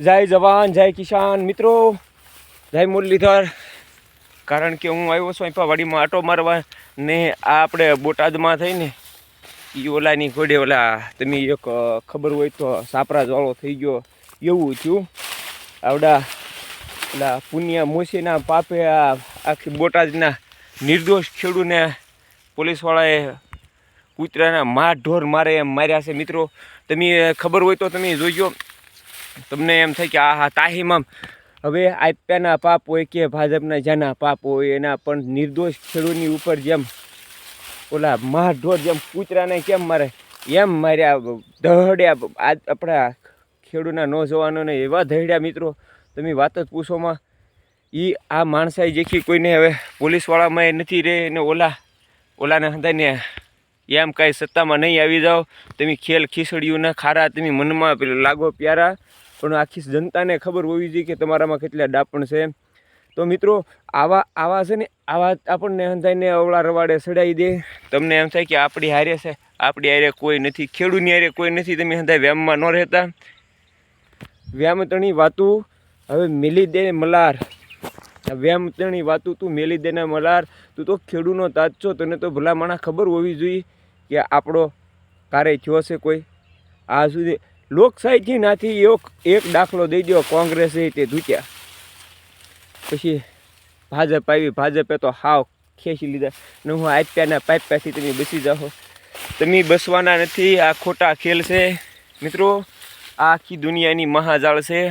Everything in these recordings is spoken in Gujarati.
જય જવાન જય કિસાન મિત્રો, જય મુરલીધર. કારણ કે હું આવ્યો છું અહીં વાડીમાં આટો મારવા ને આ આપણે બોટાદમાં થઈને એ ઓલાની ઘોડે ઓલા તમે એક ખબર હોય તો સાપરા વાળો થઈ ગયો એવું થયું. આવડા ઓલા પુનિયા મોસીના પાપે આ આખી બોટાદના નિર્દોષ ખેડૂને પોલીસવાળાએ કૂતરાના ઢોર મારે એમ માર્યા છે. મિત્રો તમે ખબર હોય તો તમે જોઈજો. તમને એમ થાય કે આ તાહીમાં હવે આપ્યાના પાપ હોય કે ભાજપના જેના પાપ હોય એના પણ નિર્દોષ ખેડૂતની ઉપર જેમ ઓલા ઢોર જેમ કૂતરાને કેમ મારે એમ માર્યા દહડ્યા. આજ આપણા ખેડૂતના નોજવાનોને એવા દહડ્યા મિત્રો તમે વાત જ પૂછોમાં. એ આ માણસાઈ જેખી કોઈને હવે પોલીસવાળામાં એ નથી રહે ને ઓલાને હંધાઈને એમ કાંઈ સત્તામાં નહીં આવી જાઓ. તમે ખેલ ખીસડીઓના ખારા તમે મનમાં લાગો પ્યારા, પણ આખી જનતાને ખબર હોવી જોઈએ કે તમારામાં કેટલા ડાપણ છે. તો મિત્રો આવા છે ને આવા આપણને હંધાઈને અવળા રવાડે સડાવી દે. તમને એમ થાય કે આપણી હારે છે, આપણી હારે કોઈ નથી, ખેડૂતની હારે કોઈ નથી. તમે હંધાઈ વ્યામમાં ન રહેતા. વ્યામતણી વાતું હવે મેલી દે મલાર. વ્યામતણી વાતું તું મેલી દેના મલાર. તું તો ખેડૂતનો તાજ છો, તને તો ભલા માણા ખબર હોવી જોઈએ કે આપણો કાર્ય થયો છે કોઈ આ સુધી. લોકશાહીથી નાથી એક દાખલો દઈ દો, કોંગ્રેસે તે ધૂત્યા, પછી ભાજપ આવી, ભાજપે તો હાવ ખેંચી લીધા ને હું આપ્યાના પાઇપ્યાથી તમે બસી જાઓ. તમે બસવાના નથી. આ ખોટા ખેલ છે મિત્રો. આ આખી દુનિયાની મહાજાળ છે.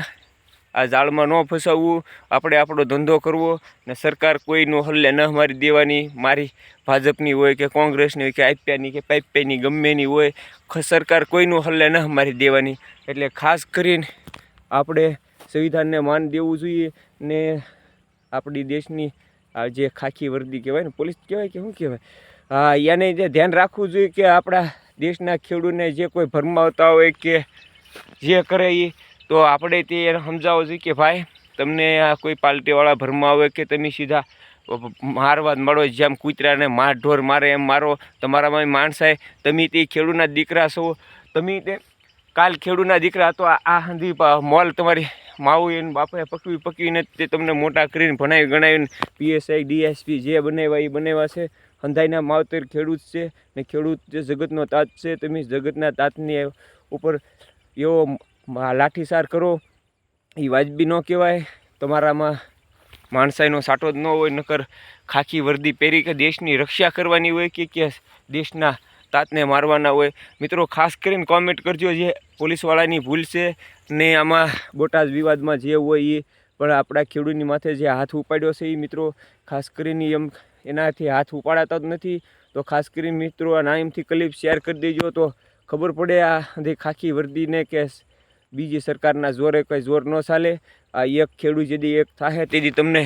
આ જાળમાં ન ફસાવવું, આપણે આપણો ધંધો કરવો ને સરકાર કોઈનો હલ્લે ન મારી દેવાની. મારી ભાજપની હોય કે કોંગ્રેસની હોય કે આપ્યાની કે પાઇપ્યાની ગમેની હોય, સરકાર કોઈનું હલ્લે ન મારી દેવાની. એટલે ખાસ કરીને આપણે સંવિધાનને માન દેવું જોઈએ ને આપણી દેશની આ જે ખાખી વર્દી કહેવાય ને, પોલીસ કહેવાય કે શું કહેવાય, હા એને જે ધ્યાન રાખવું જોઈએ કે આપણા દેશના ખેડૂતને જે કોઈ ભરમાવતા હોય કે જે કરે એ તો આપણે તે એને સમજાવવું જોઈએ કે ભાઈ તમને આ કોઈ પાર્ટીવાળા ભરમાવે કે તમે સીધા મારવા જ મળો, જેમ કૂતરાને ઢોર મારે એમ મારો. તમારામાં માણસાય, તમે તે ખેડૂતના દીકરા છો. તમે તે કાલ ખેડૂતના દીકરા તો આ હંધી મોલ તમારી માવું એને બાપાએ પકવીને તે તમને મોટા કરીને ભણાવી ગણાવીને PSI DSP જે બનાવ્યા એ બનાવ્યા છે. હંધાઈના માવતર ખેડૂત છે ને ખેડૂત જે જગતનો તાત છે. તમે જગતના તાતની ઉપર એવો લાઠીચાર કરો એ વાજબી ન કહેવાય. તમારામાં માણસાઈનો સાટો જ ન હોય, નકર ખાખી વર્દી પહેરી કે દેશની રક્ષા કરવાની હોય કે દેશના તાતને મારવાના હોય. મિત્રો ખાસ કરીને કોમેન્ટ કરજો જે પોલીસવાળાની ભૂલ છે ને આમાં બોટાદ વિવાદમાં જે હોય એ પણ આપણા ખેડૂતની માથે જે હાથ ઉપાડ્યો છે એ મિત્રો ખાસ કરીને એમ એનાથી હાથ ઉપાડાતા જ નથી. તો ખાસ કરીને મિત્રો આ નામથી ક્લિપ શેર કરી દેજો તો ખબર પડે આ ખાખી વર્દીને કે બીજી સરકારના જોરે કંઈ જોર ન ચાલે. આ એક ખેડૂત જેદી એક થાય તેથી તમને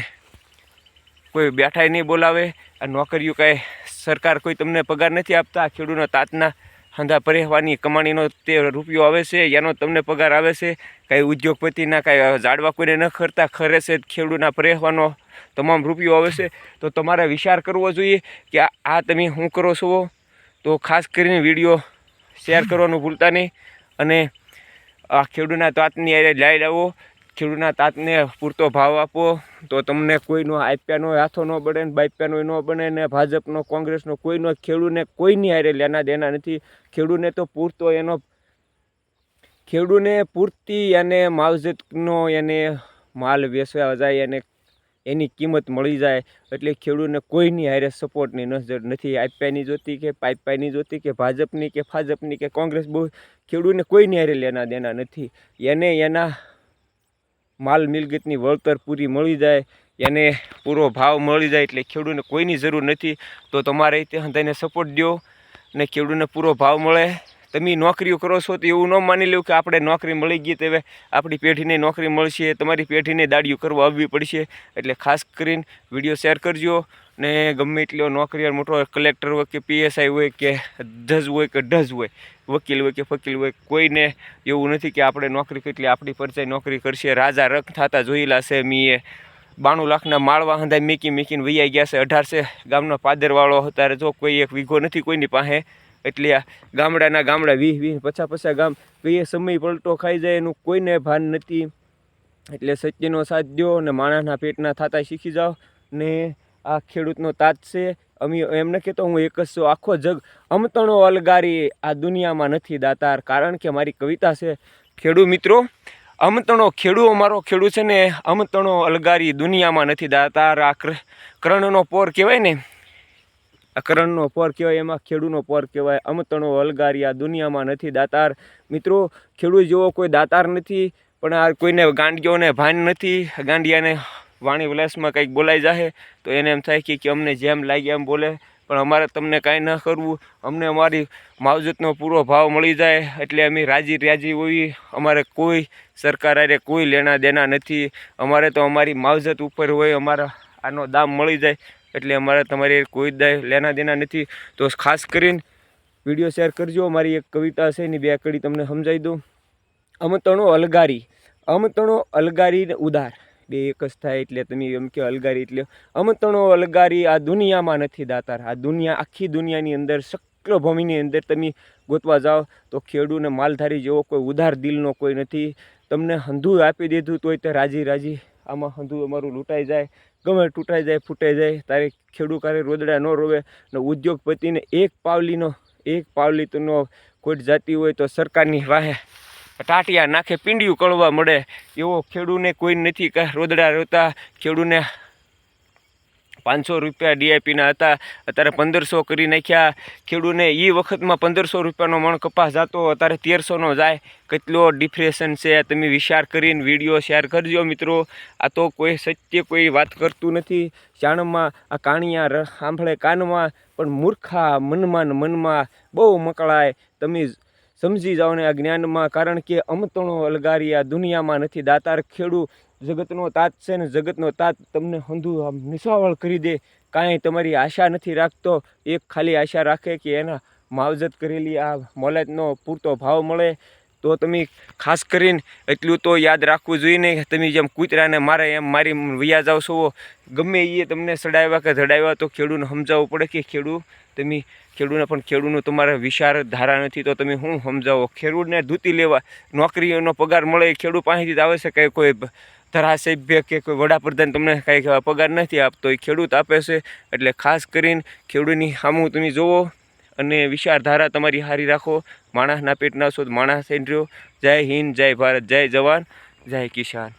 કોઈ બેઠાય નહીં બોલાવે. આ નોકરીઓ કાંઈ સરકાર કોઈ તમને પગાર નથી આપતા. ખેડૂતના તાતના હંધા પરેવાની કમાણીનો તે રૂપિયો આવે છે, એનો તમને પગાર આવે છે. કાંઈ ઉદ્યોગપતિના કાંઈ જાડવા કોઈને ન ખરતા ખરે છે, ખેડૂતના પરેવાનો તમામ રૂપિયો આવે છે. તો તમારે વિચાર કરવો જોઈએ કે આ તમે શું કરો છો. તો ખાસ કરીને વિડીયો શેર કરવાનું ભૂલતા નહીં અને આ ખેડૂતના તાતની લાઈડ આવો. ખેડૂતના તાતને પૂરતો ભાવ આપો તો તમને કોઈનો આપ્યાનો હાથો ન બને ને બાપ્યાનો ન બને ને ભાજપનો કોંગ્રેસનો કોઈનો ખેડૂતને કોઈની હારે લેના દેના નથી. ખેડૂતને તો પૂરતો એનો ખેડૂતને પૂરતી એને માવજતનો એને માલ વેચવા જાય અને એની કિંમત મળી જાય. એટલે ખેડૂતને કોઈની હારે સપોર્ટની નજર નથી. આપ્યાની જોતી કે પાઇપાની જોતી કે ભાજપની કે ફાજપની કે કોંગ્રેસ, બહુ ખેડૂતને કોઈની હારે લેના દેના નથી. એને એના માલ મિલકતની વળતર પૂરી મળી જાય, એને પૂરો ભાવ મળી જાય. એટલે ખેડૂતને કોઈની જરૂર નથી. તો તમારે તે હંધાઈને સપોર્ટ દો ને ખેડૂતને પૂરો ભાવ મળે. તમે નોકરીઓ કરો છો તો એવું ન માની લો કે આપણે નોકરી મળી ગઈ તો હવે આપણી પેઢીને નોકરી મળશે, તમારી પેઢીને દાડીઓ કરવા આવવી પડશે. એટલે ખાસ કરીને વિડીયો શેર કરજો ને ગમે એટલો નોકરી મોટો કલેક્ટર હોય કે PSI હોય કે ધજ હોય કે ઢજ હોય, વકીલ હોય કે ફકીલ હોય, કોઈને એવું નથી કે આપણે નોકરી કેટલી આપણી પરચાઈ નોકરી કરશે. રાજા રખ થતા જોયેલા છે. મીએ 92 લાખના માળવા હંધાઈ મીકીને વૈયા ગયા છે. 18 ગામનો પાદરવાળો અત્યારે જો કોઈ એક વીઘો નથી કોઈની પાસે. એટલે આ ગામડા 20-20, 50-50 ગામ કઈ સમય પલટો ખાઈ જાય એનું કોઈને ભાન નથી. એટલે સત્યનો સાથ દો અને માણસના પેટના થતા શીખી જાઓ ને આ ખેડૂતનો તાત છે. અમે એમ ન કહેતો હું એક જ છું, આખો જગ અમતણો અલગારી આ દુનિયામાં નથી દાતાર. કારણ કે મારી કવિતા છે ખેડૂ મિત્રો, અમતણો ખેડૂ અમારો ખેડૂ છે ને, અમતણો અલગારી દુનિયામાં નથી દાતાર. આ કર્ણનો પોર કહેવાય ને, આ કરણનો પર કહેવાય, એમાં ખેડૂનો પર કહેવાય. અમતણો અલગારી આ દુનિયામાં નથી દાતાર. મિત્રો ખેડૂત જેવો કોઈ દાતાર નથી, પણ આ કોઈને ગાંડિયોને ભાન નથી. ગાંડિયાને વાણી વિલાસમાં કંઈક બોલાઈ જાય તો એને એમ થાય કે અમને જેમ લાગે એમ બોલે, પણ અમારે તમને કાંઈ ન કરવું. અમને અમારી માવજતનો પૂરો ભાવ મળી જાય એટલે અમે રાજી હોઈએ. અમારે કોઈ સરકાર હારે કોઈ લેણા દેના નથી. અમારે તો અમારી માવજત ઉપર હોય, અમારા આનો દામ મળી જાય એટલે અમારે તમારી કોઈ લેના દેના નથી. તો ખાસ કરીને વિડીયો શેર કરજો. મારી એક કવિતા છે એની 2 કડી તમને સમજાવી દઉં. અમતણો અલગારી, અમતણો અલગારી ને ઉદાર, 2 એક જ થાય એટલે તમે એમ કે અલગારી એટલે અમતણો અલગારી આ દુનિયામાં નથી દાતાર. આ દુનિયા, આખી દુનિયાની અંદર, સકલ ભૂમિની અંદર તમે ગોતવા જાઓ તો ખેડૂને માલધારી જેવો કોઈ ઉદાર દિલનો કોઈ નથી. તમને હંધું આપી દીધું તોય તે રાજી આમાં હંધું અમારું લૂંટાઈ જાય, ગમે તૂટાઈ જાય, ફૂટાઈ જાય. તારે ખેડૂ કારે રોદડા ન રોવે ને ઉદ્યોગપતિને એક પાવલી તો કોઈ જાતી હોય તો સરકારની વાહે ટાટિયા નાખે, પીંડિયું કળવા મળે એવો ખેડૂને કોઈ નથી. કાંઈ રોદડા રોતા ખેડૂને 500 રૂપિયા ડીઆઈપીના હતા, અત્યારે 1500 કરી નાખ્યા. ખેડૂને એ વખતમાં 1500 રૂપિયાનો મણ કપાસ જતો, અત્યારે 1300નો જાય. કેટલો ડિફ્રેશન છે, તમે વિચાર કરીને વિડીયો શેર કરજો મિત્રો. આ તો કોઈ સત્ય કોઈ વાત કરતું નથી. શાણમાં આ કાણિયા સાંભળે કાનમાં, પણ મૂર્ખા મનમાં બહુ મકળાય. તમે સમજી જાઓ ને આ જ્ઞાનમાં. કારણ કે અમતણો અલગારી આ દુનિયામાં નથી દાતાર. ખેડૂ જગતનો તાત છે ને, જગતનો તાત તમને હંધું આમ નિશાવળ કરી દે. કાંઈ તમારી આશા નથી રાખતો, એક ખાલી આશા રાખે કે એના માવજત કરેલી આ મોલાતનો પૂરતો ભાવ મળે. તો તમે ખાસ કરીને એટલું તો યાદ રાખવું જોઈએ ને, તમે જેમ કૂતરાને મારે એમ મારી વયા જાવ છો. ગમે એ તમને સડાવ્યા કે ધડાવ્યા તો ખેડૂને સમજાવવું પડે કે તમે ખેડૂને પણ ખેડૂતનું તમારા વિચાર ધારા નથી તો તમે શું સમજાવો. ખેડૂતને ધૂતી લેવા નોકરીઓનો પગાર મળે, ખેડૂત પાસેથી જ આવે છે. કંઈ કોઈ ધારાસભ્ય કે કોઈ વડાપ્રધાન તમને કાંઈ પગાર નથી આપતો, એ ખેડૂત આપે છે. એટલે ખાસ કરીને ખેડૂતની સામું તમે જુઓ અને વિચારધારા તમારી સારી રાખો. માણસના પેટના છો તો માણસ થઈ રહ્યો. જય હિન્દ, જય ભારત, જય જવાન, જય કિસાન.